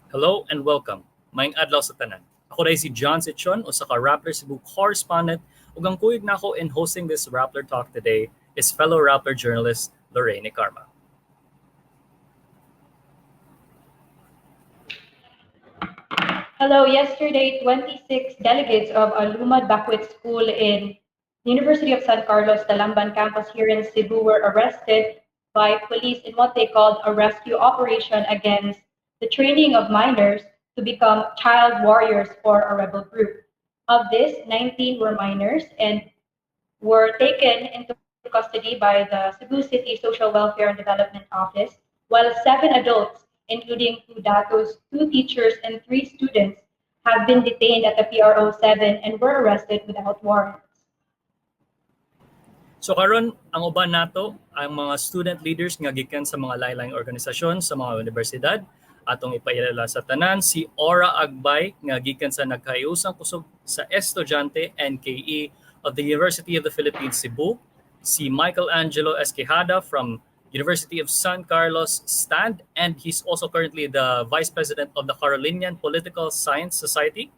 Hello and welcome. Maayong adlaw sa tanan. Ako ray si John Sichon, usa ka Rappler Cebu correspondent, ug ang kuyog nako in hosting this Rappler Talk today is fellow Rappler journalist Lorraine Karma. Hello, yesterday 26 delegates of a Lumad Bakwit School in University of San Carlos, Talamban campus here in Cebu were arrested by police in what they called a rescue operation against the training of minors to become child warriors for a rebel group. Of this, 19 were minors and were taken into custody by the Cebu City Social Welfare and Development Office, while 7 adults, including 2 datos, 2 teachers, and 3 students, have been detained at the PRO 7 and were arrested without warrants. So karon ang uban nato ang mga student leaders nga gikan sa mga lain-laing organisasyon sa mga universidad atong ipailala sa tanan si Ora Agbay nga gikan sa nagkayusang kusog sa estudyante NKE of the University of the Philippines Cebu, si Michael Angelo Esquejada from University of San Carlos Stand, and he's also currently the Vice President of the Carolinian Political Science Society.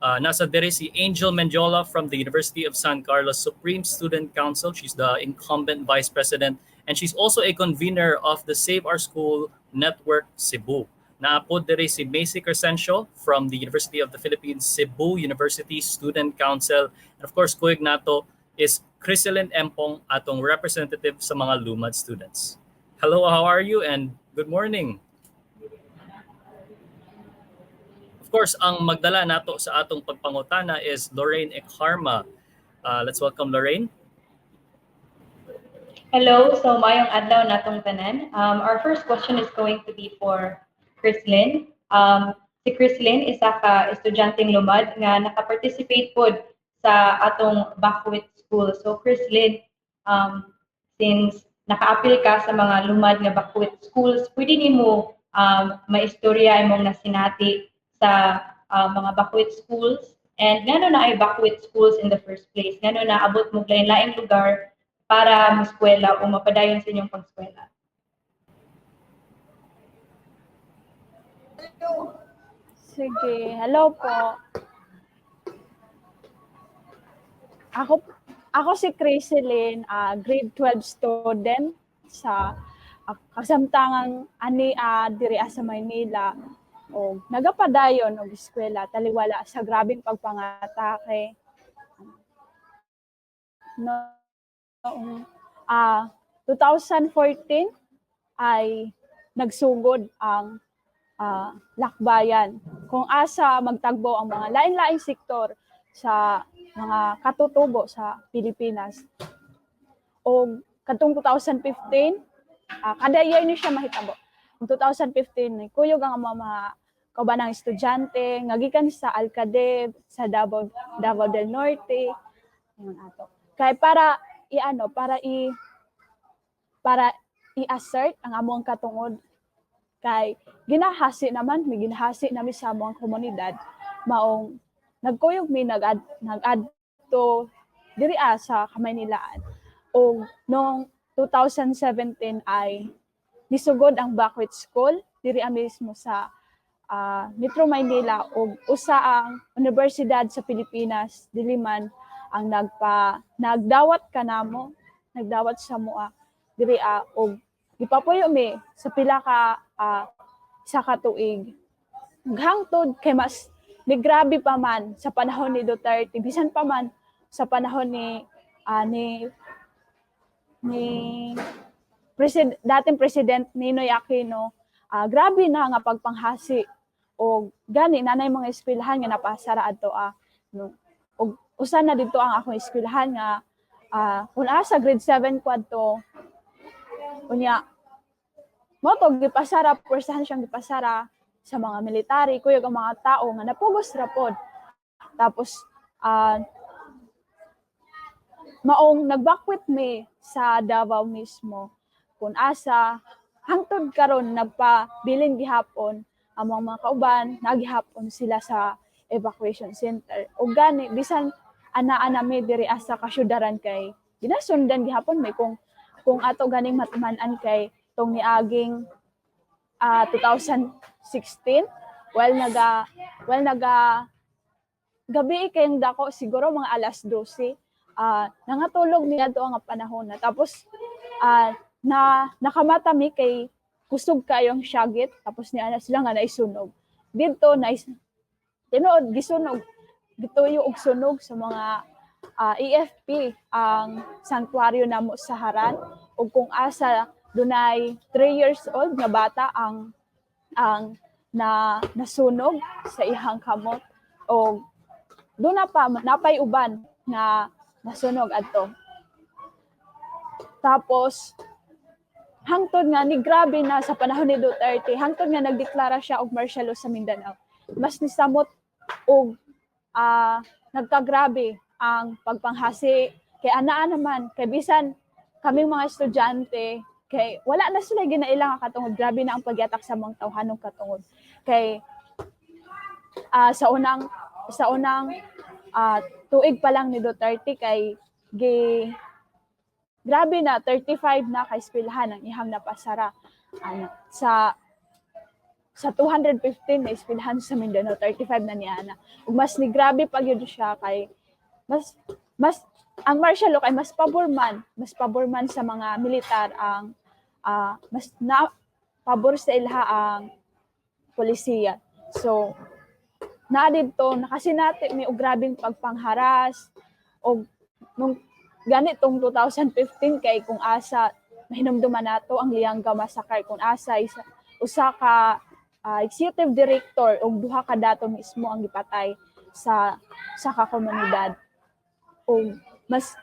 Nasa dere si Angel Mendiola from the University of San Carlos Supreme Student Council. She's the incumbent vice president and she's also a convener of the Save Our School Network Cebu. Naapod dere si Macy Crescencio from the University of the Philippines Cebu University Student Council. And of course, kuyog nato is Criselyn Empong, atong representative sa mga Lumad students. Hello, how are you? And good morning. Of course, ang magdala nato sa atong pagpangutana is Lorraine Karma. Let's welcome Lorraine. Hello, so mayong adlaw natong tanan. Our first question is going to be for Criselyn. Si Criselyn isa ka estudyanteng lumad nga naka-participate pod sa atong Bakwit School. So Criselyn, since naka-appeal ka sa mga lumad nga Bakwit schools, pwede nimo maistorya imong nasinati sa mga Bakwit schools and ngano na ay Bakwit schools in the first place? Ngano na abot mo lain-laing lugar para mo-eskwela o mapadayon sa inyong pag-eskwela? Sige, hello po. Ako si Criselyn, grade 12 student sa kasamtangang ani diri sa Maynila. O nagapadayon og eskwela taliwala sa grabing pagpangatake. Noong 2014 ay nagsugod ang lakbayan kung asa magtagbo ang mga lain-laing sektor sa mga katutubo sa Pilipinas. O katong 2015, kada year ni siya mahitabo. Ang 2015, kuyog ang mga kaubanang estudyante, nga gikan sa Alcadeb, sa Davao del Norte, yun ato. Kay para i-assert ang among katungod kay ginahasi nami sa among komunidad maong nagkuyog mi nag-adto diri sa Kamaynilaan. O noong 2017 ay nisugod ang Bakwit School diri mismo sa Metro Maynila ug usa ang universidad sa Pilipinas dili man ang nagdawat kanamo, nagdawat sa mua diri og gipapuyo mi sa pila ka sa katuig. Hangtod kay mas grabe pa man sa panahon ni Duterte, bisan pa man sa panahon ni dating President Ninoy Aquino, grabe na nga pagpanghasi o gani nanay mga eskwelahan nga napasara adto no. Og usa na dito ang akong eskwelahan nga kun sa grade 7 kwadto unya mo to gipasara, pwersahan siyang gipasara sa mga military, kuyog ang mga tao nga napugos ra pod. Tapos maong nagbakwit mi sa Davao mismo kun asa hangtod karon nagpabilin gihapon ang mga kauban nagihapon sila sa evacuation center. O gani bisan ana-ana mi diri asa kasyudaran kay ginasundan gihapon may kung ato ganing matuman-an kay tong niaging 2016 while naga gabi kayong dako siguro mga alas 12 nangatulog niya doon nga panahon na tapos na nakamata mi kay kusog kayong syagit tapos niya na sila nga naisunog dito na tinuod gisunog gituyo og sunog sa mga EFP ang sanctuaryo namo sa Haran ug kung asa dunay 3 years old nga bata ang nasunog sa ihang kamot o doon na pa napay uban nga nasunog adto. Tapos hangtod nga ni grabe na sa panahon ni Duterte, hangtod nga nagdeklara siya og martial law sa Mindanao. Mas nisamot og nagkagrabe ang pagpanghasi kay anaa naman kay bisan kaming mga estudyante kay wala na sila ginailang katungod grabe na ang pagyatak sa mga tawhanong katungod kay sa unang tuig pa lang ni Duterte kay grabe na 35 na ka eskwelahan ang ihang napasara sa 215 na eskwelahan sa Mindanao 35 na niya na ug mas ni grabe pa gyud siya kay mas ang martial law kay mas pabor man sa mga militar ang mas na pabor sa ilha ang polisiya. So na dito nakasinati mi og grabeng pagpangharas og nung ganitong 2015 kay kung asa mahinumduman nato ang Lianga massacre kung asa usa ka executive director og duha ka dato mismo ang gipatay sa komunidad og mas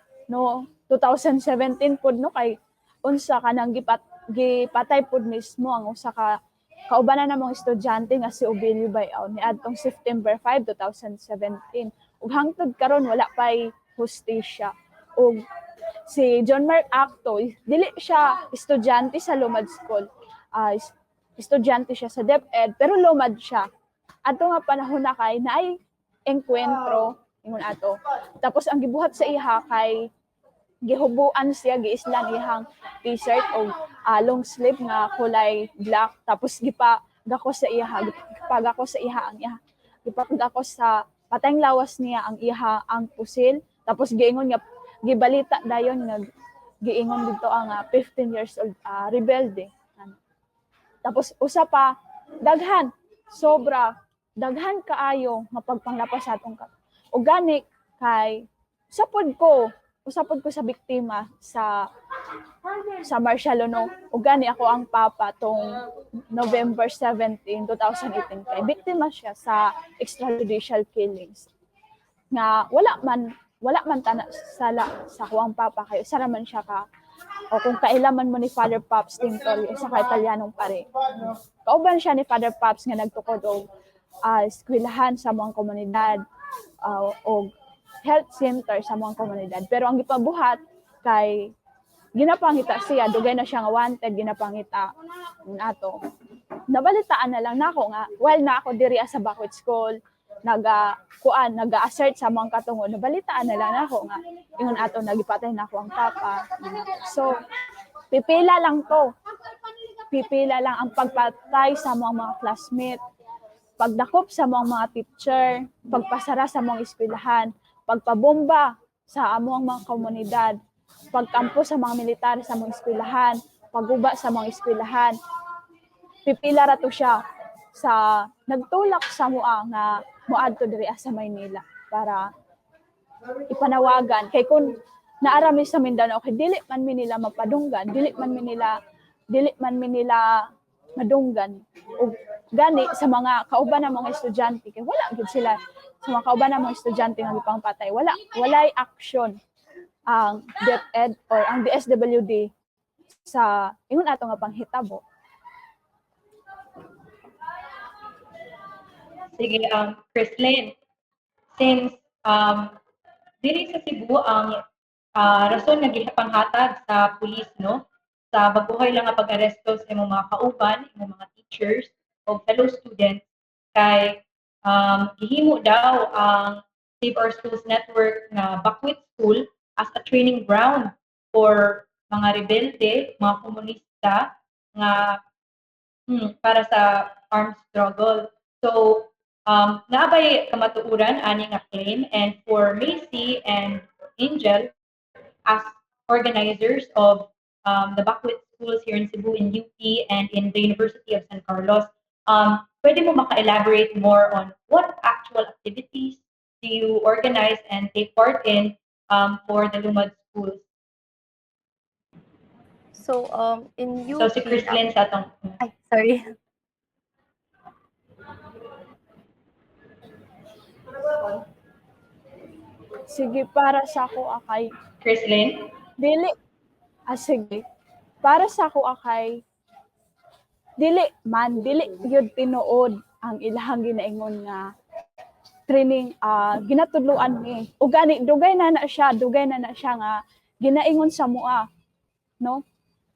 2017 pud kay unsa kanang gipatay pud mismo ang usa ka kaubanan namong estudyante nga si Obilio Bayaw ni adtong September 5, 2017. Ug hangtod karon wala pay hustisya. Ug si John Mark Acto, dili siya estudyante sa Lumad School. Estudyante siya sa DepEd pero Lumad siya. Adto nga panahon na kay naay engkwentro ingon ato. Tapos ang gibuhat sa iha kay gihubuan siya giislan ihang t-shirt o long sleeve nga kulay black tapos gipagako sa iha gipagako sa patayng lawas niya ang iha ang pusil tapos giingon nga gibalita dayon nga giingon dito ang 15 years old rebelde tapos usa pa daghan kaayo nga pagpanglapas sa atong ug gani kay usapod ko sa biktima sa martial law ug gani ako ang papa tong November 17, 2018 kay biktima siya sa extrajudicial killings nga wala man tana sa kuang papa kay usa man siya ka o kung kailaman mo ni Father Pops Tintori usa ka Italianong pare kauban siya ni Father Pops nga nagtukod og eskwelahan sa mga komunidad o health center sa mga komunidad. Pero ang gipabuhat kay ginapangita siya, dugay na siya nga wanted, ginapangita ato. Nabalitaan na lang nako nga while na ako diri sa Bakwet School, naga-assert sa mga katungod, nabalitaan na lang nako nga ingon ato nagipatay na ako ang papa. So pipila lang ang pagpatay sa mga classmate, pagdakop sa mga teacher, pagpasara sa mga eskwelahan, pagpabomba sa among mga komunidad, pagkampo sa mga militar sa mga eskwelahan, pagguba sa mga eskwelahan. Pipila ra to siya sa nagtulak sa mua nga moadto diri sa Maynila para ipanawagan kay kun naarami sa Mindanao kay dili man mi nila mapadunggan, dili man mi nila madunggan ug gani sa mga kauban ng mga estudyante kay wala gid sila sa mga kauban ng mga estudyante nga gipangpatay walay action ang DepEd or ang DSWD sa ingon ato nga panghitabo. Sige, Chrislyn, since diri sa Cebu ang rason nga gipanghatag sa pulis no sa baguhay lang nga pag-aresto sa imong mga kauban, imong mga teachers o fellow students kay gihimo daw ang Save Our Schools Network na Bakwet School as a training ground for mga rebelde, mga komunista nga para sa armed struggle. So, naabay kamatuuran ani nga claim, and for Macy and Angel as organizers of the Backwit schools here in Cebu, in UP, and in the University of San Carlos, pwede mo maka-elaborate more on what actual activities do you organize and take part in for the Lumad schools? So in So si UP, Chrislyn sa atong. ay, sorry. Sige, para sa ako akay Chrislyn? dili sige. Para sa ako akay dili yun tinuod ang ilahang ginaingon nga training ginatudloan ni ug gani dugay na na siya nga ginaingon sa mua, no?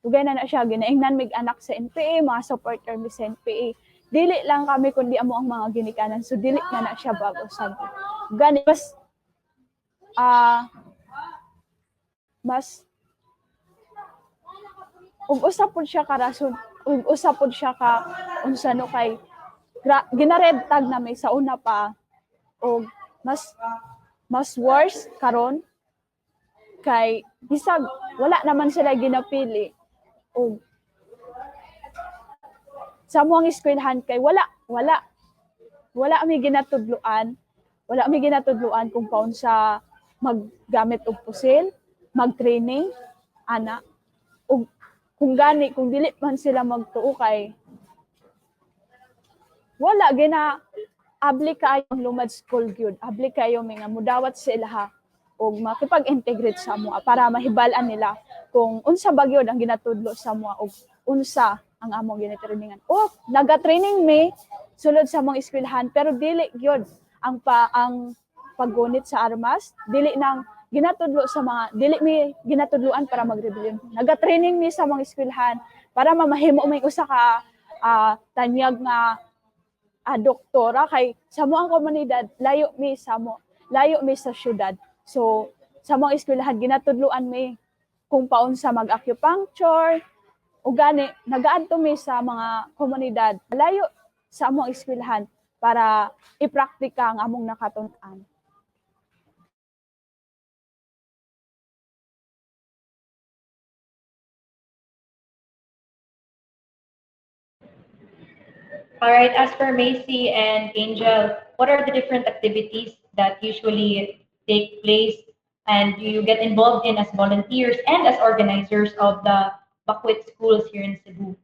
Dugay na siya ginaingnan mig anak sa NPA, mga supporter mi sa NPA. Dili lang kami kundi amo ang mga ginikanan, so dili na siya bago sa gani mas ug usa pod siya ka rason, ug usa pod siya ka unsa no kay ginared tag na may sa una pa, ug mas worse karon kay bisag wala naman sila ginapili, ug sa mga eskwelahan kay wala mi ginatudloan kung paun sa maggamit og pusil, mag-training ana, ug kung dili man sila magtuo kay wala gina abli kaayo ang Lumad School gyud, abli kaayo nga mudawat sa ilaha og makipag-integrate sa mua para mahibal-an nila kung unsa ba gyud ang ginatudlo sa mua og unsa ang among ginatrainingan. O naga-training mi sulod sa mga eskwelahan pero dili gyud ang paggunit sa armas, dili nang ginatudlo sa mga dili mi ginatudloan para magrebelyon. Naga-training mi sa mga eskwelahan para mamahimo may usa ka tanyag nga doktora kay sa mo ang komunidad layo mi sa syudad. So sa mga eskwelahan ginatudloan mi kung paun sa mag-acupuncture ug gani nagaadto mi sa mga komunidad layo sa among eskwelahan para ipraktika ang among nakatun-an. All right, as for Macy and Angel, what are the different activities that usually take place and you get involved in as volunteers and as organizers of the Bakwit schools here in Cebu?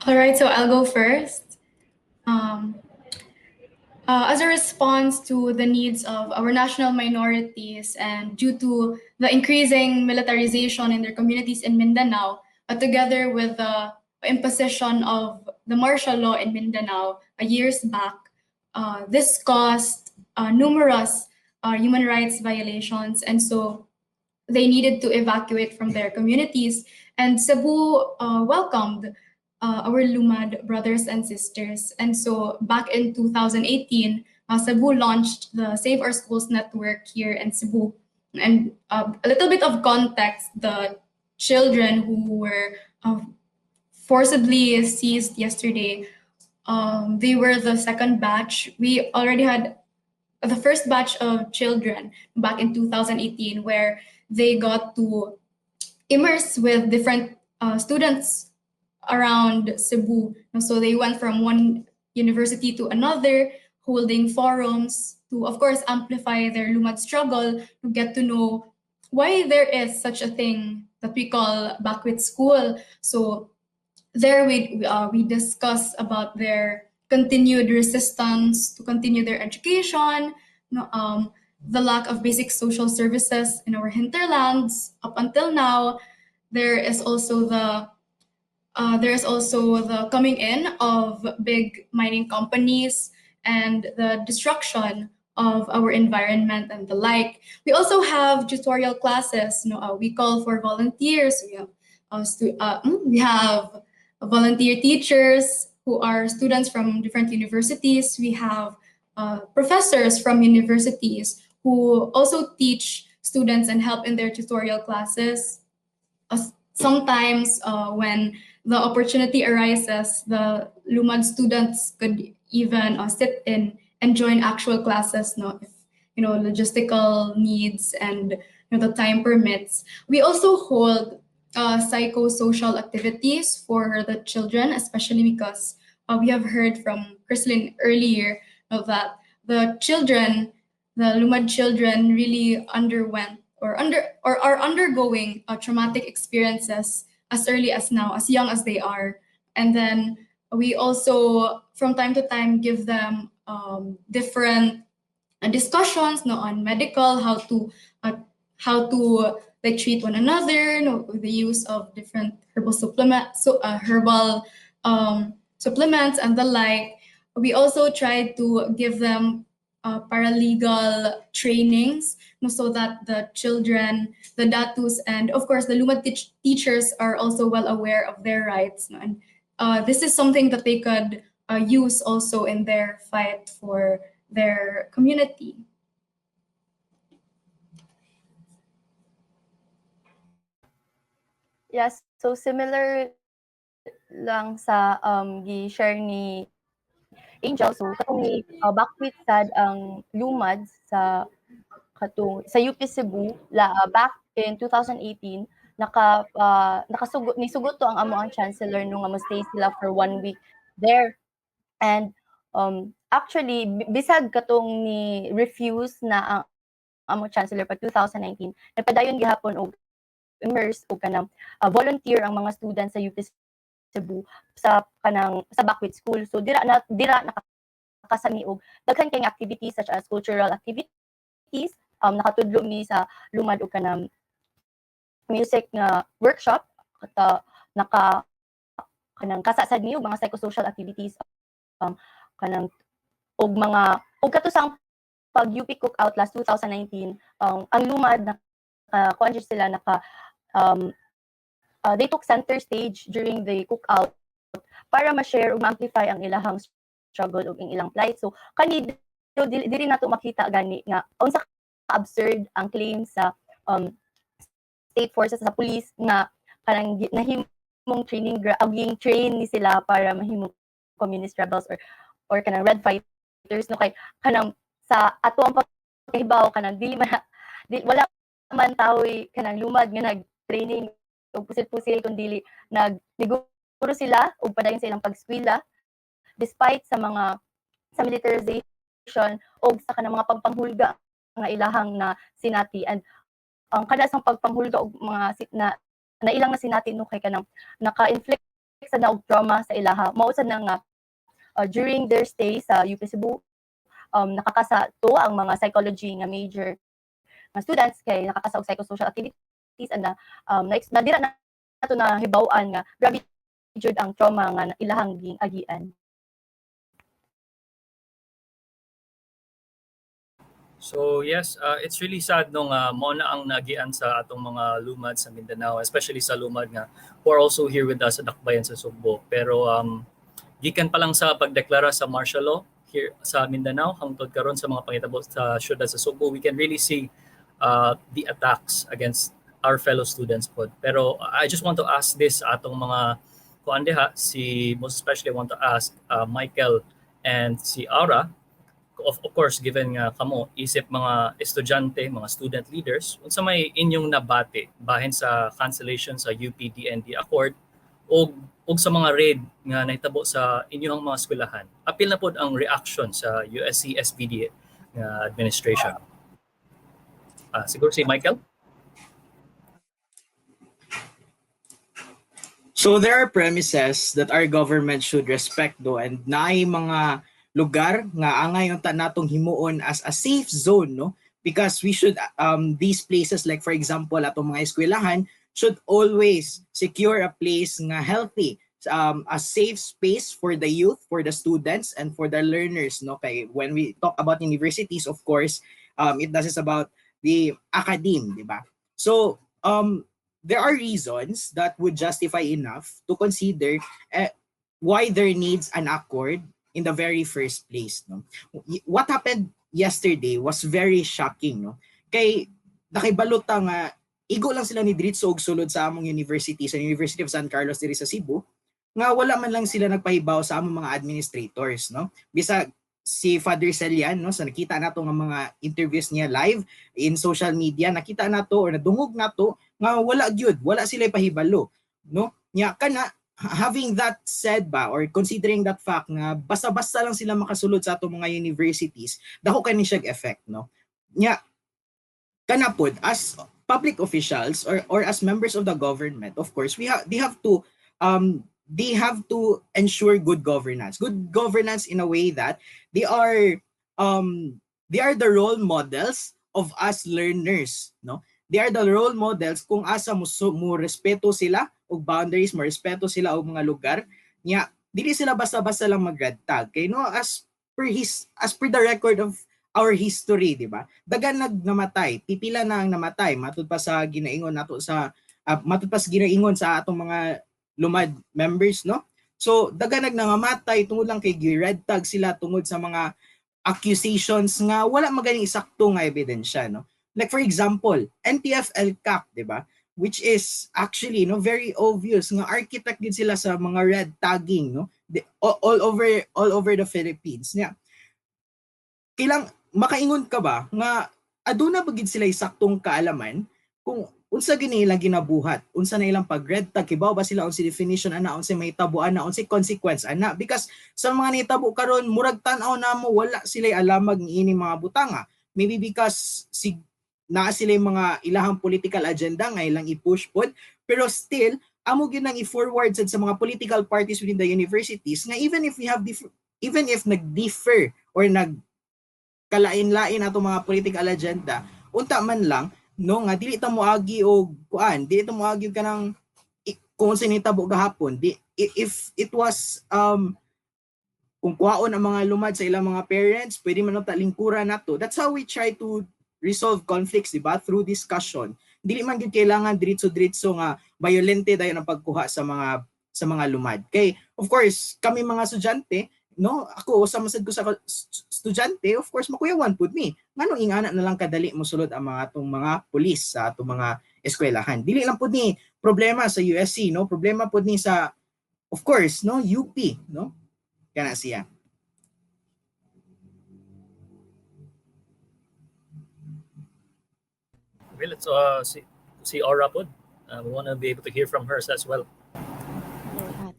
All right, so I'll go first. As a response to the needs of our national minorities and due to the increasing militarization in their communities in Mindanao, together with the imposition of the martial law in Mindanao years back, this caused numerous human rights violations, and so they needed to evacuate from their communities. And Cebu welcomed our Lumad brothers and sisters. And so back in 2018, Cebu launched the Save Our Schools network here in Cebu. And a little bit of context, the children who were forcibly seized yesterday, they were the second batch. We already had the first batch of children back in 2018 where they got to immerse with different students around Cebu. So they went from one university to another, holding forums to, of course, amplify their Lumad struggle, to get to know why there is such a thing that we call Backwit School. So there we discuss about their continued resistance to continue their education, the lack of basic social services in our hinterlands up until now. There is also the coming in of big mining companies and the destruction of our environment and the like. We also have tutorial classes. We call for volunteers. We have volunteer teachers who are students from different universities. We have professors from universities who also teach students and help in their tutorial classes. Sometimes when the opportunity arises, the Lumad students could even sit in and join actual classes, no, if logistical needs and the time permits. We also hold psychosocial activities for the children, especially because we have heard from Chrislyn earlier that the children, the Lumad children, really underwent or are undergoing traumatic experiences as early as now, as young as they are. And then we also, from time to time, give them different discussions, no, on medical, how to like treat one another, no, with the use of different herbal herbal supplements and the like. We also try to give them paralegal trainings, no, so that the children, the datus, and of course the Lumad teachers are also well aware of their rights, no? And this is something that they could use also in their fight for their community. Yes, so similar lang sa gi-share ni Angel. So katong ni Bakwit sad ang Lumad sa UP Cebu back in 2018 nisugot to ang amo ang chancellor nung nga stay sila for 1 week there. And actually bisag katong ni refuse na ang amo chancellor pa 2019 nagpadayon gihapon og immerse o kanang volunteer ang mga students sa UP Cebu sa Bakwit School. So dira nakakasami og daghan kay activities such as cultural activities, nakatudlo mi sa Lumad og kanang music nga workshop at kanang kasasad mi og mga psychosocial activities, kanang og katusang pag UP Cookout last 2019, ang Lumad kuan sila they took center stage during the cookout para ma-share ug ma-amplify ang ilahang struggle ug ang ilang plight. So kani dili nato makita gani nga unsa ka absurd ang claim sa state forces sa police nga kanang nahimong train ni sila para mahimong communist rebels or kanang red fighters, no, kay kanang sa ato ang paghibaw kanang wala man tawoy kanang Lumad nga nag-training og pusil-pusil kun dili nagsiguro sila og padayon sa ilang pag-eskwela despite sa militarization og sa kanang mga pagpanghulga nga ilahang na sinati. And ang kada sang pagpanghulga og mga na ilang na sinati, no, kay kanang naka-inflict sa og trauma sa ilaha. Mao sad na nga during their stay sa UP Cebu, nakakasato ang mga psychology nga major nga students kay nakakasa og psychosocial activities and nadira na nato na hibaw-an nga grabe jud ang trauma nga ilahang agian. So yes, it's really sad nung mo na ang nagian sa atong mga Lumad sa Mindanao, especially sa Lumad nga who are also here with us sa Dakbayan sa Sugbo. Pero gikan pa lang sa pagdeklara sa martial law here sa Mindanao hangtod karon sa mga pangitabo sa syudad sa Sugbo, we can really see the attacks against our fellow students po. Pero I just want to ask this atong mga kuan diha, most especially I want to ask Michael and si Aura, of course given nga kamo isip mga estudyante, mga student leaders, unsa may inyong nabati bahin sa cancellation sa UP-DND Accord og sa mga raid nga nahitabo sa inyong mga eskwelahan. Apil na pod ang reaction sa USC SBD nga administration. Siguro si Michael? So there are premises that our government should respect do, and naay mga lugar nga angay unta natong himuon as a safe zone, no, because we should these places, like for example atong mga eskwelahan, should always secure a place nga healthy, a safe space for the youth, for the students, and for the learners, no. Kay when we talk about universities, of course, it does about the academe, di ba? So there are reasons that would justify enough to consider why there needs an accord in the very first place, no. What happened yesterday was very shocking, no. Kay nakibalota nga igo lang sila ni diretso og sulod sa among university, sa University of San Carlos diri sa Cebu, nga wala man lang sila nagpahibaw sa among mga administrators, no? Bisa si Father Celian, no, sa nakita nato nga mga interviews niya live in social media, nakita nato or nadungog nato nga wala gyud, wala sila pahibalo, no? Nya kana having that said ba or considering that fact nga basta-basta lang sila makasulod sa ato mga universities, dako kani siya effect, no? Nya kana pod as public officials or as members of the government, of course they have to ensure good governance in a way that they are they are the role models of us learners, no? They are the role models kung asa mo respeto sila og boundaries, mo respeto sila og mga lugar nya dili sila basta-basta lang mag-red tag kay no, as per the record of our history, di ba? Dagan namatay, pipila na ang namatay matud pa sa ginaingon nato sa matud pa sa ginaingon sa atong mga Lumad members, no? So dagan nangamatay tungod lang kay red tag sila tungod sa mga accusations nga wala maganing isakto nga ebidensya, no? Like for example, NTF-ELCAC, di ba? Which is actually no very obvious nga architect din sila sa mga red tagging, no? All over the Philippines. Nya kailang makaingon ka ba nga aduna bagid sila saktong kaalaman kung unsa gini ilang ginabuhat, unsa na ilang pag-red tag, kibaw ba sila unsa definition ana, unsa may tabo ana, unsa consequence ana, because sa mga nitabo karon murag tan-aw namo wala sila alamag ni ini mga butanga, maybe because naa sila mga ilahang political agenda nga ilang i-push pod, pero still amo gyud nang i-forward sa mga political parties within the universities nga even if nag-differ or kalain-lain ato mga political agenda, unta man lang no nga dili ta moagi og kuan, dili ta moagi kanang kung sinitabo gahapon. If it was kung kuhaon ang mga lumad sa ilang mga parents, pwede man ta lingkuran nato. That's how we try to resolve conflicts, di ba? Through discussion. Dili man gyud kailangan diretso-diretso nga violente dayon ang pagkuha sa mga lumad. Kay of course, kami mga estudyante, no, ako sa masad ko sa estudyante, of course makuyawan pud mi ngano ingana na lang kadali mosulod ang mga atong mga pulis sa atong mga eskwelahan. Dili lang pud ni problema sa USC, no, problema pud ni sa of course no UP, no, kana siya. Okay, let's see Aura pod. We want to be able to hear from her as well.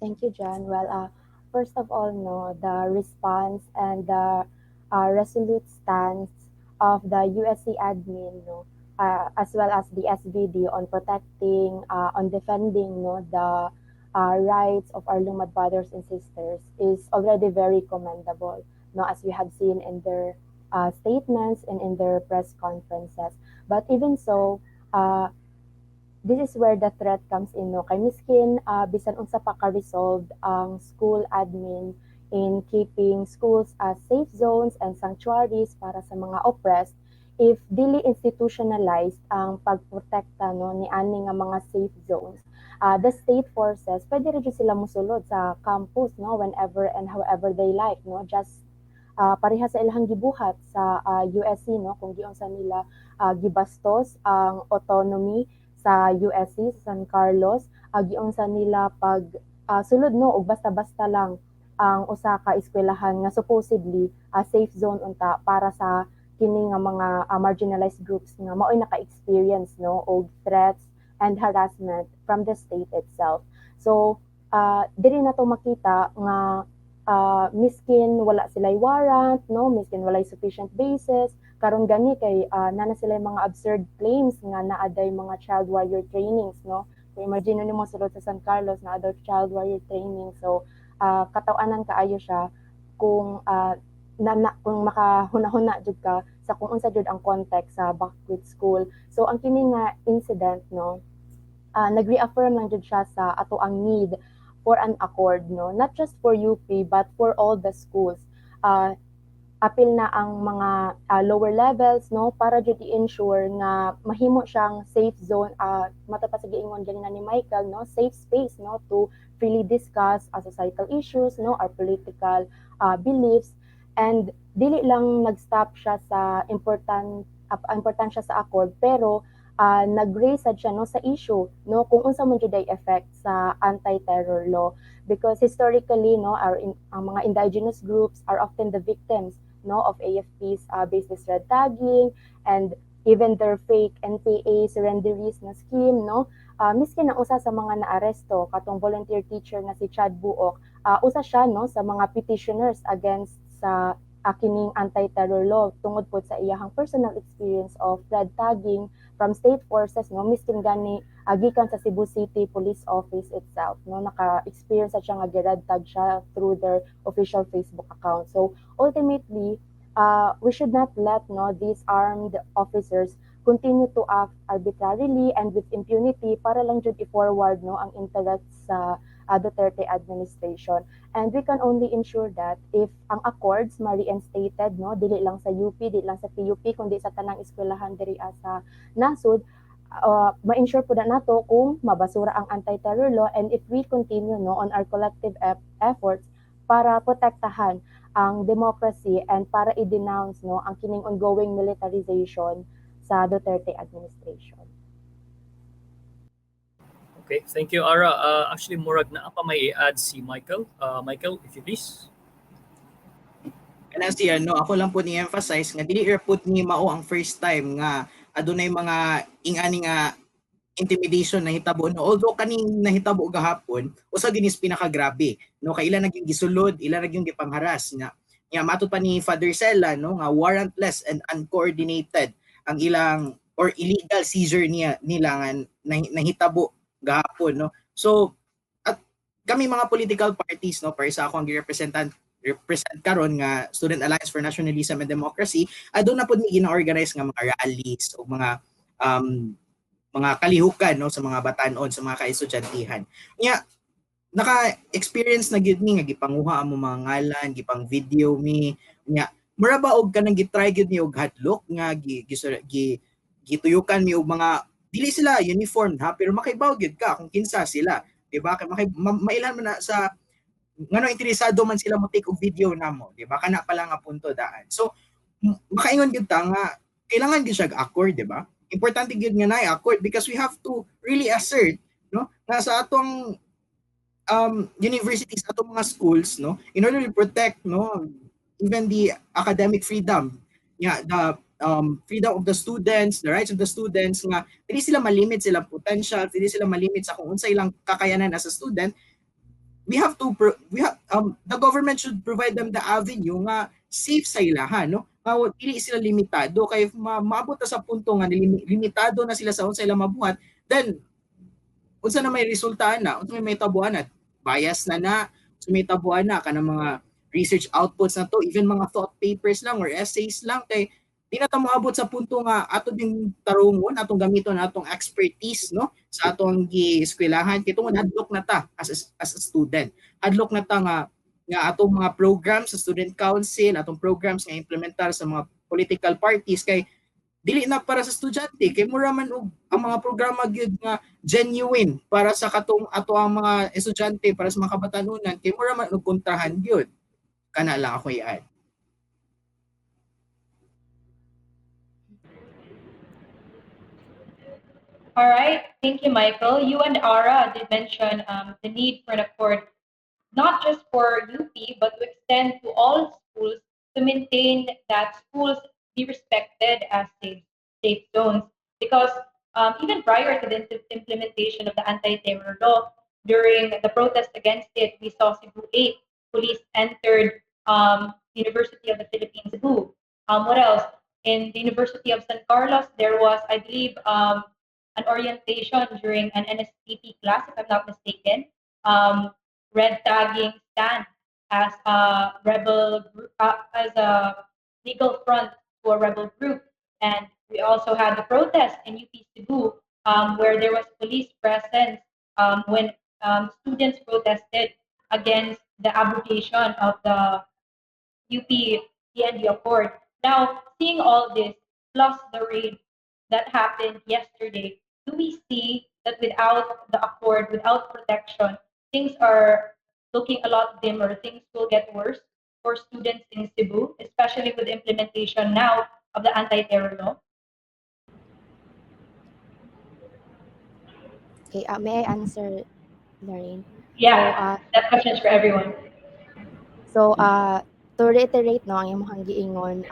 Thank you, John. Well, first of all, no, the response and the resolute stance of the USC admin, no, as well as the SVD on protecting, on defending, no, the rights of our Lumad brothers and sisters is already very commendable, no, as we have seen in their statements and in their press conferences. But even so, this is where the threat comes in, no, kay miskin bisan unsa pa ka resolved ang school admin in keeping schools as safe zones and sanctuaries para sa mga oppressed, if dili institutionalized ang pagprotekta, no, ni ani nga mga safe zones, the state forces pwede rin sila musulod sa campus, no, whenever and however they like, no, just pareha sa ilang gibuhat sa USC, no, kung giunsa nila gibastos ang autonomy sa USC, sa San Carlos, giunsa nila pag sulod, no, og basta-basta lang ang usa ka eskwelahan nga supposedly safe zone unta para sa kini nga mga marginalized groups nga mao'y naka-experience, no, og threats and harassment from the state itself. So diri na to makita nga miskin wala sila'y warrant, no, miskin walay sufficient basis, karon gani kay nana sila mga absurd claims nga naaday mga child warrior trainings, no. So imagine nimo sulod sa San Carlos na adult child warrior training. So katawanan kaayo siya kung kung makahuna-huna jud ka sa kung unsa jud ang context sa Backwit School. So ang kini nga incident, no, nag-reaffirm lang jud siya sa ato ang need for an accord, no, not just for UP but for all the schools. Apil na ang mga lower levels, no, para jud i-ensure nga mahimo siyang safe zone, matapos sa giingon ganina ni Michael, no, safe space, no, to freely discuss societal issues, no, our political beliefs, and dili lang nag-stop siya sa importansya sa accord, pero nag-raise sad siya no sa issue no kung unsa man jud ay effect sa anti-terror law because historically no ang mga indigenous groups are often the victims no of AFP's baseless red tagging and even their fake NPA surrenderies na scheme no miskin ang usa sa mga naaresto katong volunteer teacher na si Chad Buok usa siya no sa mga petitioners against sa kining anti-terror law tungod po sa iyahang personal experience of red tagging from state forces no miskin gani gikan sa Cebu City Police Office itself no naka-experience siya nga gi-red tag siya through their official Facebook account. So ultimately we should not let no these armed officers continue to act arbitrarily and with impunity para lang jud i-forward no ang interests sa Duterte administration. And we can only ensure that if ang accords ma-reinstated no dili lang sa UP, dili lang sa PUP kundi sa tanang eskwelahan diri sa nasud, ma-ensure po na nato kung mabasura ang anti-terror law and if we continue no on our collective efforts para protektahan ang democracy and para i-denounce no ang kining ongoing militarization sa Duterte administration. Okay, thank you, Ara. Actually, murag na pa may i-add si Michael. Michael, if you please. Kana siya no, ako lang po ni-emphasize nga dili ra pud ni mao ang first time nga adunay mga ingani nga intimidation na hitabo no, although kaning nahitabo gahapon usa ginis pinakagrabe no kay ila naging gisulod, ila naging gipangharas nga matud pa ni Father Sela no nga warrantless and uncoordinated ang ilang or illegal seizure nila nga nahitabo gahapon no. So at kami mga political parties no, para sa ako ang represent karon nga Student Alliance for Nationalism and Democracy, adun na pud ni gina-organize nga mga rallies o mga kalihukan no sa mga batanon, sa mga kaestudyantihan. Nya naka-experience na gyud mi nga gipanguha amo mga ngalan, gipang video mi nya mura ba og kanang gitry gyud mi og hadlok nga gituyukan mi og mga dili sila uniformed ha pero makaibaw gyud ka kung kinsa sila, di ba? Kay mailan man na sa ngano interesado man sila mo take og video namo, di ba? Kana pala nga punto daan. So makaingon gyud ta nga kailangan gyud siya accord, di ba? Importante gyud nga naay accord because we have to really assert no na sa atong universities, atong mga schools no in order to protect no even the academic freedom the freedom of the students, the rights of the students nga dili sila malimit sila potential, dili sila malimit sa kung unsa ilang kakayanan as a student. The government should provide them the avenue nga safe sa ilahan no nga dili sila limitado kay maabot na sa punto nga limitado na sila sa unsa ilang mabuhat, then unsa na may resulta na, unsa may tabuan na bias na may tabuan na kanang mga research outputs na to, even mga thought papers lang or essays lang kay di na ta moabot sa punto nga ato ding tarungon, atong gamiton atong expertise no sa atong gi-eskwelahan kay tungod hadlok na ta as a student. Hadlok na ta nga atong mga programs sa student council, atong programs nga implementar sa mga political parties kay dili na para sa estudyante kay mura man og ang mga programa gyud nga genuine para sa katong ato ang mga estudyante, para sa mga kabatanunan kay mura man og kontrahan gyud. Kana lang ako i-add. All right, thank you, Michael. You and Ara did mention the need for an accord, not just for UP, but to extend to all schools to maintain that schools be respected as safe zones. Because even prior to the implementation of the anti-terror law, during the protest against it, we saw Cebu 8 police entered University of the Philippines, Cebu. What else? In the University of San Carlos, there was, I believe, an orientation during an NSTP class, if I'm not mistaken. Red tagging stand as a rebel group, as a legal front to a rebel group. And we also had the protest in UP Cebu, where there was police presence when students protested against the abrogation of the UP PND Accord. Now, seeing all this, plus the raid that happened yesterday, do we see that without the accord, without protection, things are looking a lot dimmer, things will get worse for students in Cebu, especially with the implementation now of the anti-terror law? Okay, may I answer, Lorraine? Yeah, that question is for everyone. So, to reiterate no, ang imong giingon,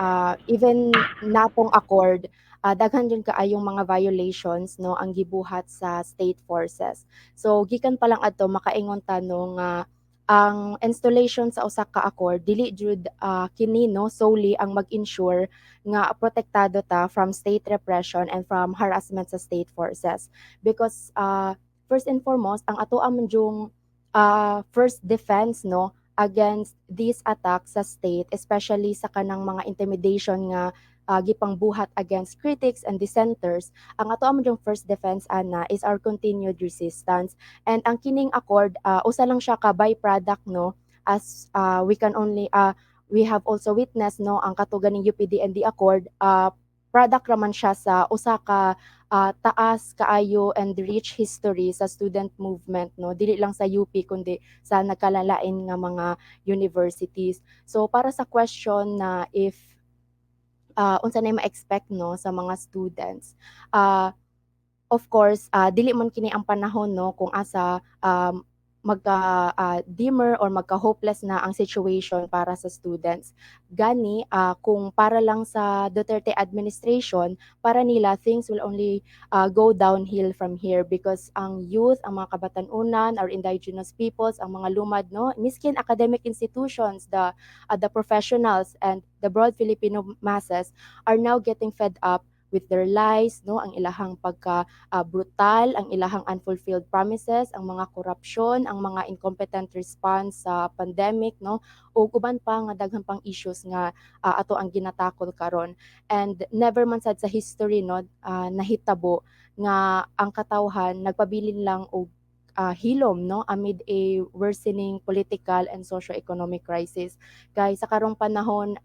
even natong accord, daghan jud kaayong mga violations no ang gibuhat sa state forces. So, gikan pa lang adto makaingon ta no nga ang installation sa usa ka accord dili jud kini no solely ang mag-ensure nga protektado ta from state repression and from harassment sa state forces. Because first and foremost, ang ato man jung first defense no against these attacks sa state, especially sa kanang mga intimidation nga gipangbuhat against critics and dissenters, ang ato among first defense ana is our continued resistance. And ang kining accord, usa lang siya ka byproduct no, as we have also witnessed no ang katugan ng UPD&D accord, product raman siya sa usa ka taas kaayo and rich history sa student movement no, dili lang sa UP kundi sa nagkalalain nga mga universities. So para sa question na if unsa na ma-expect no sa mga students, of course dili man kini ang panahon no kung asa magka dimmer or magka hopeless na ang situation para sa students. Gani kung para lang sa Duterte administration, para nila things will only go downhill from here because ang youth, ang mga kabatanunan, our indigenous peoples, ang mga lumad no, miskin academic institutions, the professionals and the broad Filipino masses are now getting fed up with their lies no, ang ilahang pagka brutal, ang ilahang unfulfilled promises, ang mga korupsyon, ang mga incompetent response sa pandemic no, ug uban pa nga daghang pang issues nga ato ang ginatakol karon. And never man sad sa history no nahitabo nga ang katawhan nagpabilin lang og hilom no amid a worsening political and socio-economic crisis. Kay sa karong panahon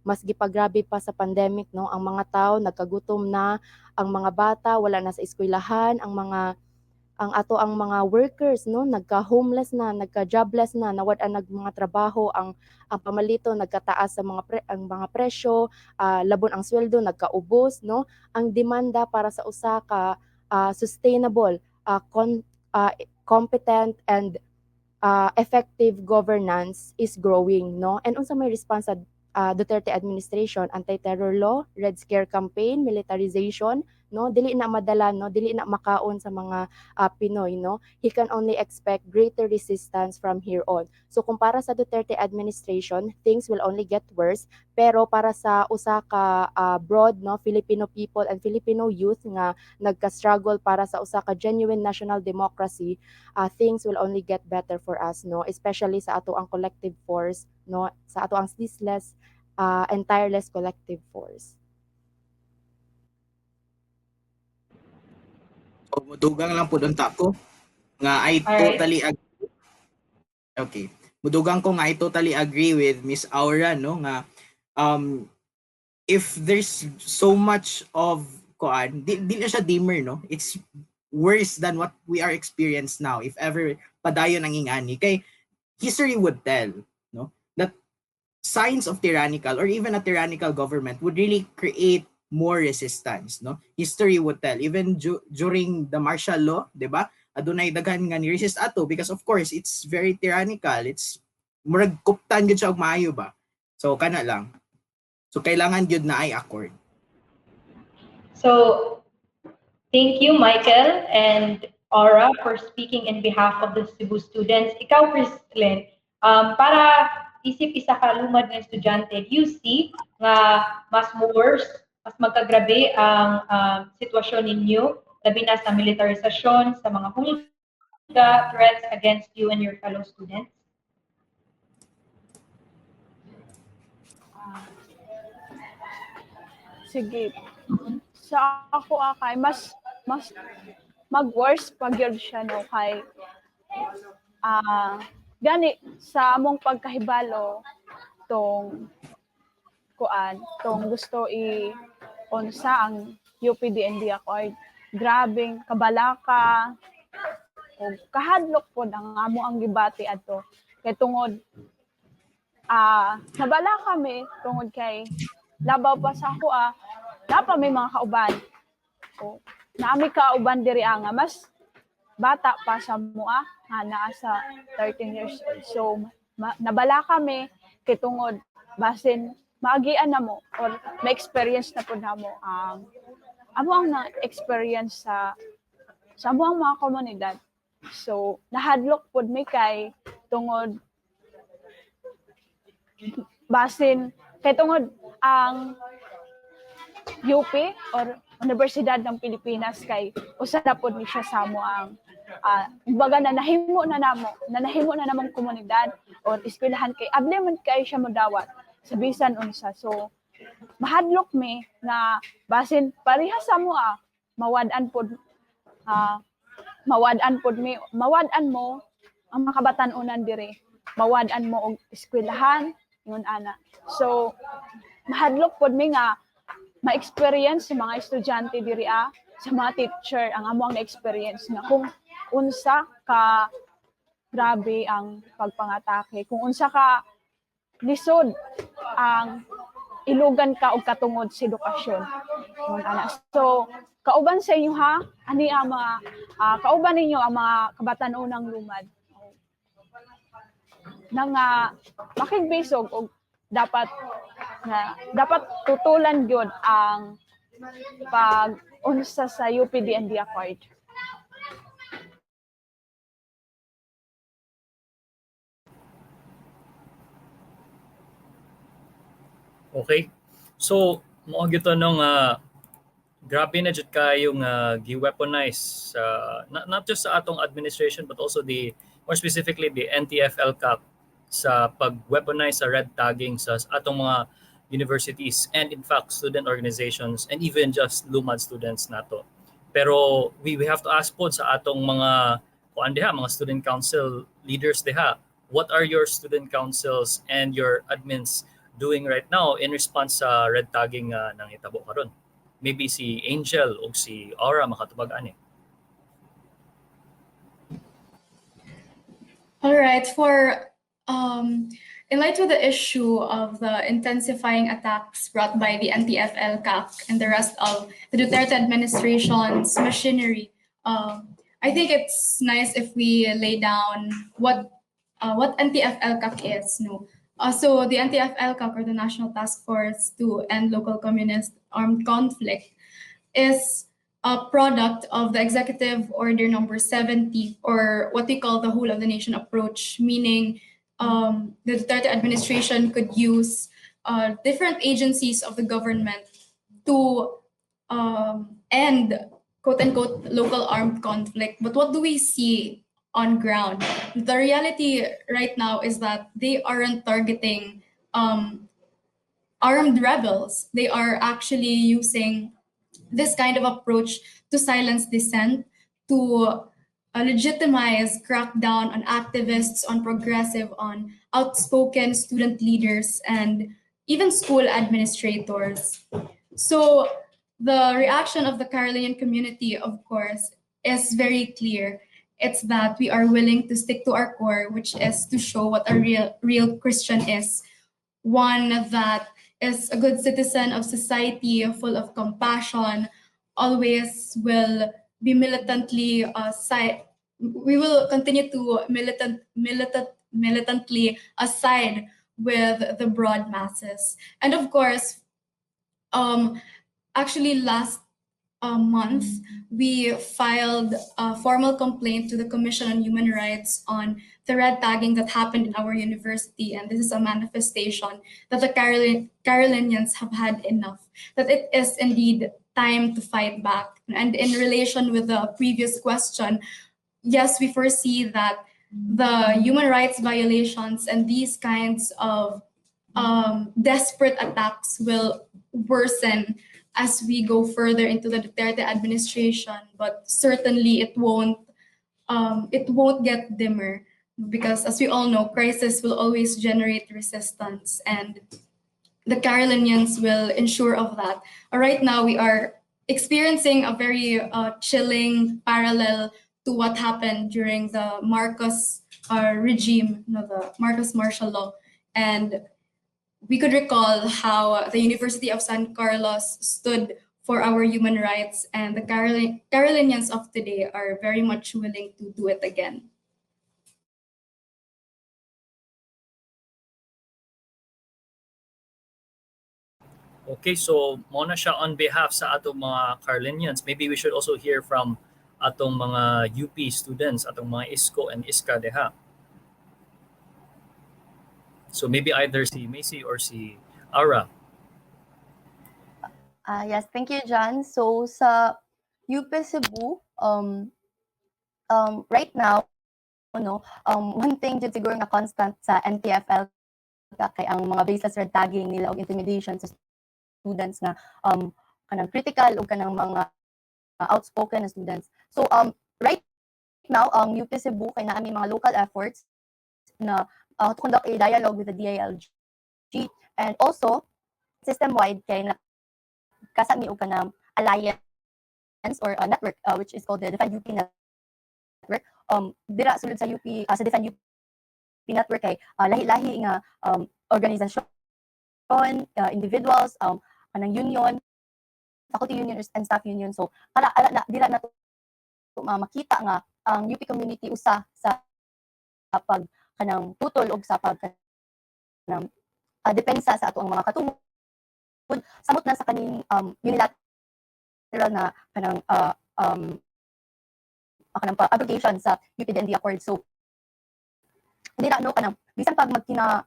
mas gipagrabe pa sa pandemic no, ang mga tao nagkagutom na, ang mga bata wala na sa eskwelahan, ang mga workers no nagka-homeless na, nagka-jobless na, nawad ang mga trabaho, ang pamalito nagkataas sa ang mga presyo, labon ang sweldo nagkaubos no. Ang demanda para sa usa ka sustainable, competent and effective governance is growing no. And unsa may response sa Duterte administration, anti-terror law, Red Scare campaign, militarization no, dili na madala no, dili na makaon sa mga Pinoy no. He can only expect greater resistance from here on. So kung para sa Duterte administration, things will only get worse, pero para sa usa ka broad no Filipino people and Filipino youth nga nagka-struggle para sa usa ka genuine national democracy, things will only get better for us no, especially sa ato ang collective force no, sa ato ang ceaseless and tireless collective force. O mudugang lang po doon tako nga I Alright. totally agree. Okay. Mudugang ko nga I totally agree with Miss Aura no nga if there's so much of di na siya dimmer no. It's worse than what we are experienced now if ever padayon ang ingani kay history would tell no that signs of tyrannical or even a tyrannical government would really create more resistance no. History would tell even during the martial law, 'di ba? Adunay daghan nga ni resist ato because of course it's very tyrannical, it's murag kuptan gyud siya og maayo ba. So kana lang. So kailangan gyud na ay accord. So thank you, Michael and Aura, for speaking in behalf of the Cebu students. Ikaw, Kristlyn, para isip isa ka lumad nga estudyante, do you see nga mas worse, mas magkagrabe ang sitwasyon ninyo, labi na sa militarisasyon, sa mga hulga, threats against you and your fellow students? Sige. Sa ako kay mas mag-worse pag yun siya no kay gani sa among pagkahibalo tong gusto unsa ang UPD&D accord, grabing kabalaka o kahadlok po ang amo ang gibati adto kay tungod nabala kami tungod kay labaw pa sa ako napa may mga kauban o naami kauban diri nga mas bata pa sa mua nga naa sa 13 years old. So nabala kami kay tungod basin maagian na mo or may experience na pud namo ang amo ang na-experience sa amuang mga komunidad. So nahadlok pud mi kay tungod basin kay tungod ang UP or Universidad ng Pilipinas kay usa na pud ni siya sa amo ang baga na nahimo na namong komunidad or eskwelahan kay able man kay siya modawat sa bisan unsa. So mahadlok mi na basin parehas sa amo mawad-an mo ang mga kabatan-unan diri, mawad-an mo og eskwelahan ngun ana. So mahadlok pod mi nga ma-experience sa mga estudyante diri sa mga teacher ang amo ang na-experience nga kung unsa ka grabe ang pagpangatake, kung unsa ka lisod ang ilugan ka og katungod sa edukasyon. So kauban sa inyo ani ang mga kauban ninyo ang mga kabatan-unang lumad nang makigbisog og dapat tutulan gyud ang pag-unsa sa UPDND Accord. Okay. So, mo gito nung grabe na jud kayo nga gi-weaponize not just sa atong administration but also more specifically the NTF-LCAC sa pag-weaponize sa red tagging sa atong mga universities and in fact student organizations and even just Lumad students nato. Pero we have to ask po sa atong mga mga student council leaders what are your student councils and your admins doing right now in response sa red tagging nang hitabo karon? Maybe si Angel o si Aura makatubag ani. All right, in light of the issue of the intensifying attacks brought by the NTF-LCAC and the rest of the Duterte administration's machinery, I think it's nice if we lay down what NTF-LCAC is. So the NTF-LCAC, or the National Task Force to End Local Communist Armed Conflict, is a product of the Executive Order number 70, or what we call the whole of the nation approach, meaning the Duterte administration could use different agencies of the government to end quote-unquote local armed conflict. But what do we see on ground? The reality right now is that they aren't targeting armed rebels. They are actually using this kind of approach to silence dissent, to legitimize crackdown on activists, on progressive, on outspoken student leaders, and even school administrators. So the reaction of the Carolian community, of course, is very clear. It's that we are willing to stick to our core, which is to show what a real Christian is. One that is a good citizen of society, full of compassion, always will be militantly we will continue to militantly aside with the broad masses. And of course, actually last month, we filed a formal complaint to the Commission on Human Rights on the red tagging that happened in our university. And this is a manifestation that the Carolinians have had enough, that it is indeed time to fight back. And in relation with the previous question, yes, we foresee that the human rights violations and these kinds of desperate attacks will worsen as we go further into the Duterte administration, but certainly it won't get dimmer, because as we all know, crisis will always generate resistance, and the Carolinians will ensure of that. Right now, we are experiencing a very chilling parallel to what happened during the Marcos regime, the Marcos martial law, and we could recall how the University of San Carlos stood for our human rights, and the Carolinians of today are very much willing to do it again. Okay, so mo na siya on behalf sa atong mga Carlinians. Maybe we should also hear from atong mga UP students, atong mga ISCO and ISCA deha. So maybe either si Macy or si Ara. Yes, thank you, John. So sa UP Cebu, right now, no, one thing jud siguro nga constant sa NTFL kay ang mga baseless red tagging nila og intimidation sa students nga kanang critical o kanang mga outspoken na students. So right now UP Cebu kay naa may mga local efforts na to conduct a dialogue with the DILG and also system-wide kay na kasami og kanang alliance or network which is called the Defend UP Network. Dira sulod sa UP sa Defend UP Network kay lahi-lahi nga organisasyon, individuals, kanang union, faculty union and staff union. So para dira na to makita nga ang UP community usa sa pag kanang tutol og sa pag kanang depensa sa ato ang mga katungod samot na sa kaning unilateral na kanang kanang abrogation sa UPDND Accord. So dira no kanang bisan pag magkina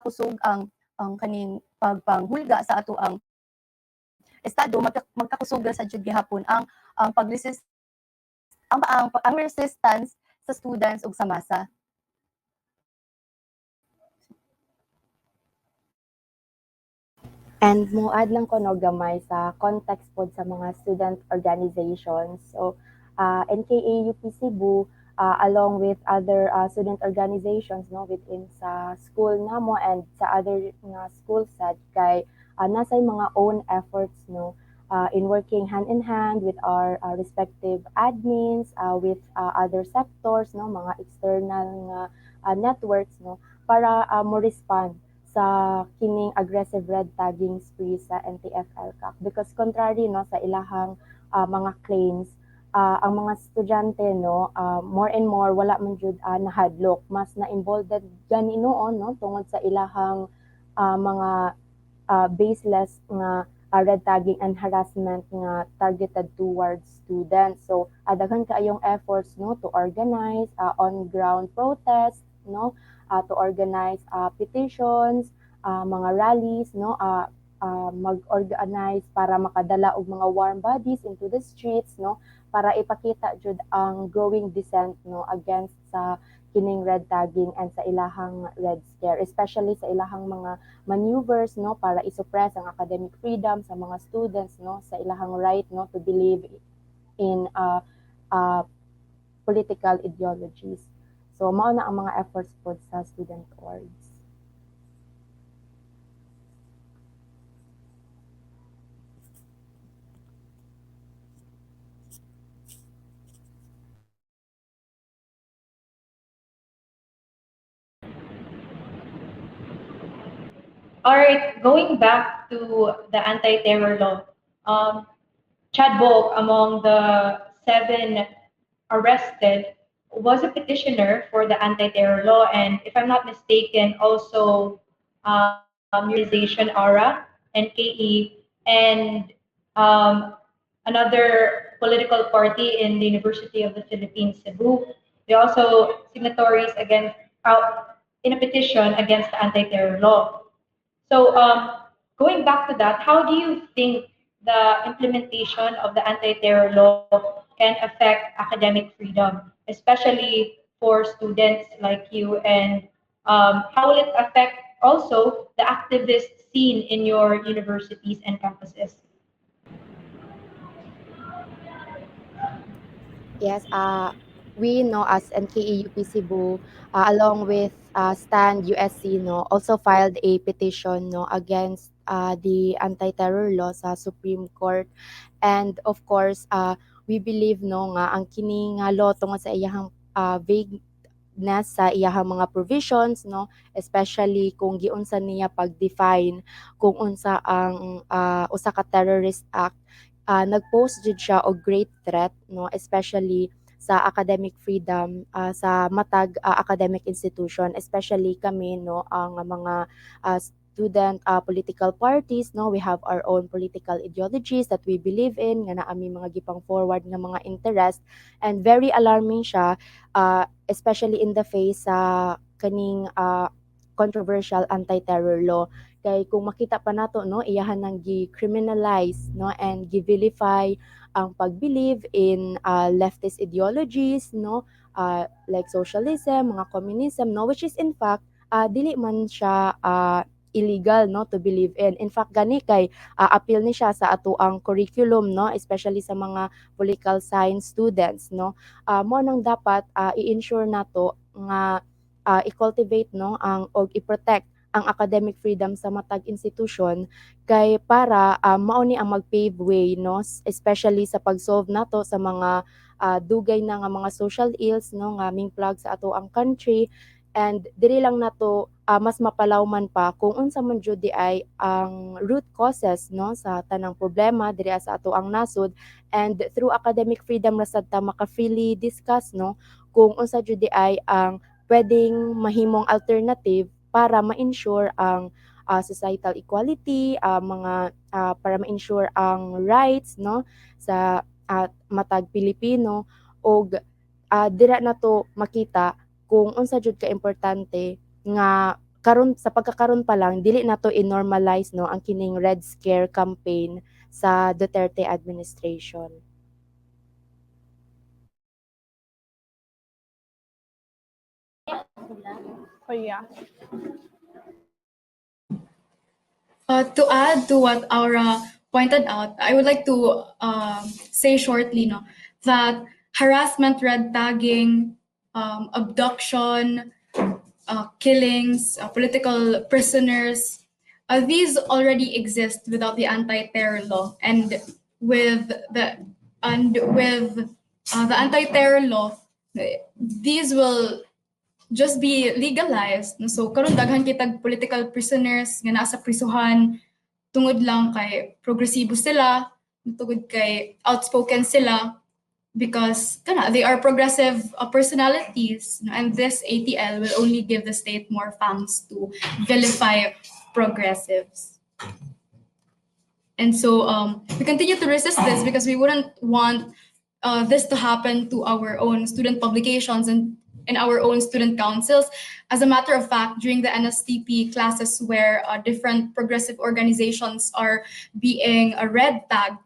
kusog ang kaning pagpanghulga sa ato ang estado magkakusog sa jud gihapon ang pag-resist ang resistance sa students ug sa masa. And moad lang ko no gamay sa context pod sa mga student organizations. So NKA UP Cebu along with other student organizations no within sa school namo and sa other nga school sad kay nasa mga own efforts no in working hand in hand with our respective admins with other sectors no mga external nga networks no para mo respond sa kining aggressive red tagging spree sa NTFL CAC because contrary no sa ilahang mga claims ang mga estudyante no more and more wala man jud nahadlok mas na involved gani noon no tungod sa ilahang mga baseless nga red tagging and harassment nga targeted towards students. So daghan kaayong efforts no to organize on ground protests no to organize petitions, mga rallies no mag-organize para makadala og mga warm bodies into the streets no para ipakita jud ang growing dissent no against sa kining red tagging and sa ilahang red scare, especially sa ilahang mga maneuvers no para isuppress ang academic freedom sa mga students no sa ilahang right no to believe in political ideologies. So mao na ang mga efforts po sa student orgs. All right, going back to the anti-terror law, Chad Volk, among the 7 arrested, was a petitioner for the anti-terror law, and if I'm not mistaken, also organization ARA, NKE, and another political party in the University of the Philippines, Cebu. They also signatories against in a petition against the anti-terror law. So going back to that, how do you think the implementation of the anti-terror law can affect academic freedom, especially for students like you? And how will it affect also the activist scene in your universities and campuses? Yes, we know as NKE UP Cebu, along with STAND USC, no, also filed a petition no, against the anti-terror law sa Supreme Court. And of course, we believe no, nga ang kini nga law tungod sa iyahang vague strictness sa iyahang mga provisions, no, especially kung giunsa niya pag-define kung unsa ang usa ka terrorist act. Nag-pose jud siya og great threat, no, especially sa academic freedom sa matag academic institution, especially kami, no, ang mga student political parties, no, we have our own political ideologies that we believe in nga naa mi mga gipang forward nga mga interest, and very alarming siya especially in the face sa kaning controversial anti-terror law. Kay kung makita pa nato, no, iyahan nang gi-criminalize, no, and gi-vilify ang pag-believe in leftist ideologies, no, like socialism, mga communism, no, which is in fact dili man siya illegal, no, to believe in. In fact gani kay appeal ni siya sa ato ang curriculum, no, especially sa mga political science students, no. Mo nang dapat i-ensure nato nga i-cultivate, no, ang og i-protect ang academic freedom sa matag institution kay para mao ni ang mag-pave way, no, especially sa pag-solve nato sa mga dugay na nga mga social ills, no, nga ming plug sa ato ang country, and dili lang nato mas mapalawman pa kung unsa man jud di ay ang root causes, no, sa tanang problema diri sa ato ang nasod, and through academic freedom ra sad ta maka-freely discuss, no, kung unsa jud di ay ang pwedeng mahimong alternative para ma-ensure ang societal equality, mga para ma-ensure ang rights, no, sa matag Pilipino, og dira nato makita kung unsa jud ka importante nga karon sa pagkakaron pa lang dili nato i-normalize, no, ang kining Red Scare campaign sa Duterte administration. Oh yeah. To add to what Aura pointed out, I would like to say shortly, no, that harassment, red tagging, abduction, killings, political prisoners, these already exist without the anti-terror law, and with the anti-terror law, these will just be legalized. So karon daghan kitag political prisoners nga nasa prisuhan tungod lang kay progresibo sila, tungod kay outspoken sila, because they are progressive personalities, and this ATL will only give the state more funds to vilify progressives. And so we continue to resist this because we wouldn't want this to happen to our own student publications and in our own student councils. As a matter of fact, during the NSTP classes where different progressive organizations are being red tagged,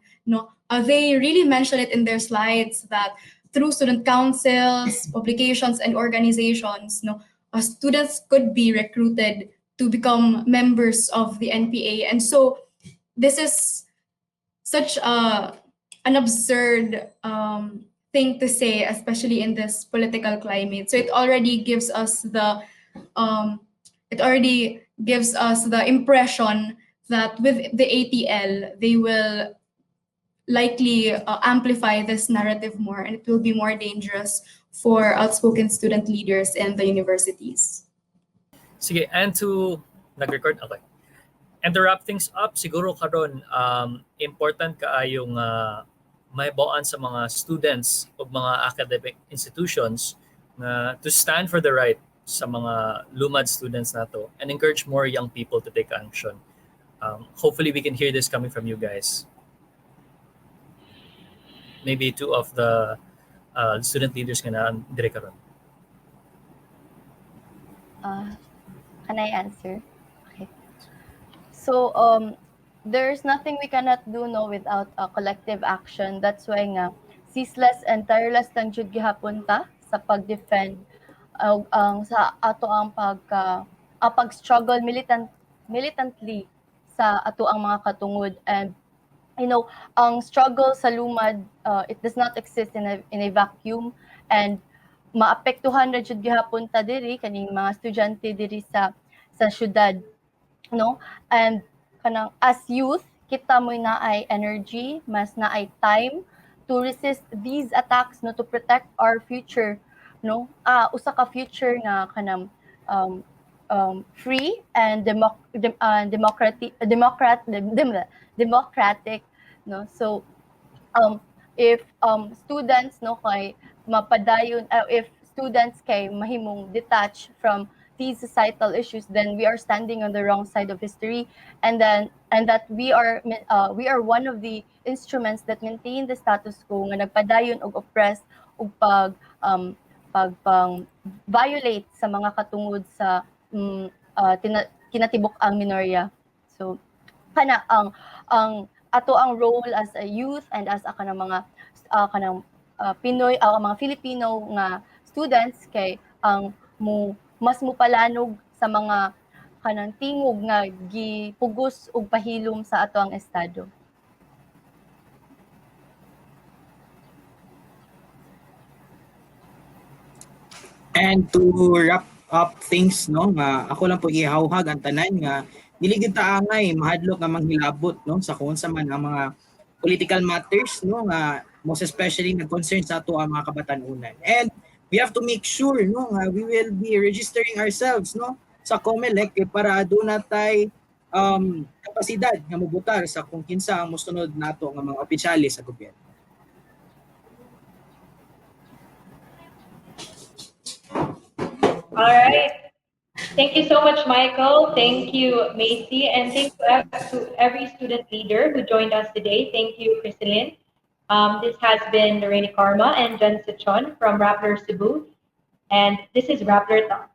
they really mention it in their slides that through student councils, publications, and organizations, students could be recruited to become members of the NPA. And so this is such an absurd thing to say, especially in this political climate. So it already gives us the impression that with the ATL, they will likely amplify this narrative more, and it will be more dangerous for outspoken student leaders in the universities. Sige, and to nag-record, okay. And to wrap things up, siguro karon important kaayong may bawaan sa mga students o mga academic institutions to stand for the right sa mga Lumad students nato and encourage more young people to take action. Hopefully we can hear this coming from you guys. Maybe two of the student leaders nga na dire karon. Can I answer? Okay. So there's nothing we cannot do without a collective action. That's why nga ceaseless and tireless lang jud gihapon ta sa pag-defend sa ato ang pag-struggle militantly sa ato ang mga katungod. And ang struggle sa Lumad, it does not exist in a vacuum, and maapektuhan ra jud gihapon ta diri kaning mga estudyante diri sa syudad, and kanang as youth kita mo'y naay energy, mas naay time to resist these attacks, to protect our future, no, usa ka future nga kanang free and democratic, no. So if students, no, kay mapadayon, if students kay mahimong detach from these societal issues, then we are standing on the wrong side of history, and that we are one of the instruments that maintain the status quo nga nagpadayon og oppress ug pang violate sa mga katungod sa kinatibuk ang minorya. So kana ang ato ang role as a youth and as a kanang mga Pinoy, mga Filipino nga students kay ang mas mupalanog sa mga kanang tingog nga gipugos ug pahilom sa ato ang estado. And to wrap up things, no, nga ako lang po ihawhag ang tanan nga dili gyud ta angay mahadlok nga manghilabot, no, sa kung sa man ang mga political matters, no, nga most especially nag-concern sa ato ang mga kabatanunan. And we have to make sure, no, nga we will be registering ourselves, no, sa COMELEC para doon natay kapasidad nga mobutar sa kung kinsa ang mosunod nato nga mga opisyales sa gobyerno. All right. Thank you so much, Michael. Thank you, Macy. And thank you to every student leader who joined us today. Thank you, Crystalline. This has been Lorraine Karma and Jen Sichon from Rappler Cebu. And this is Rappler Talk.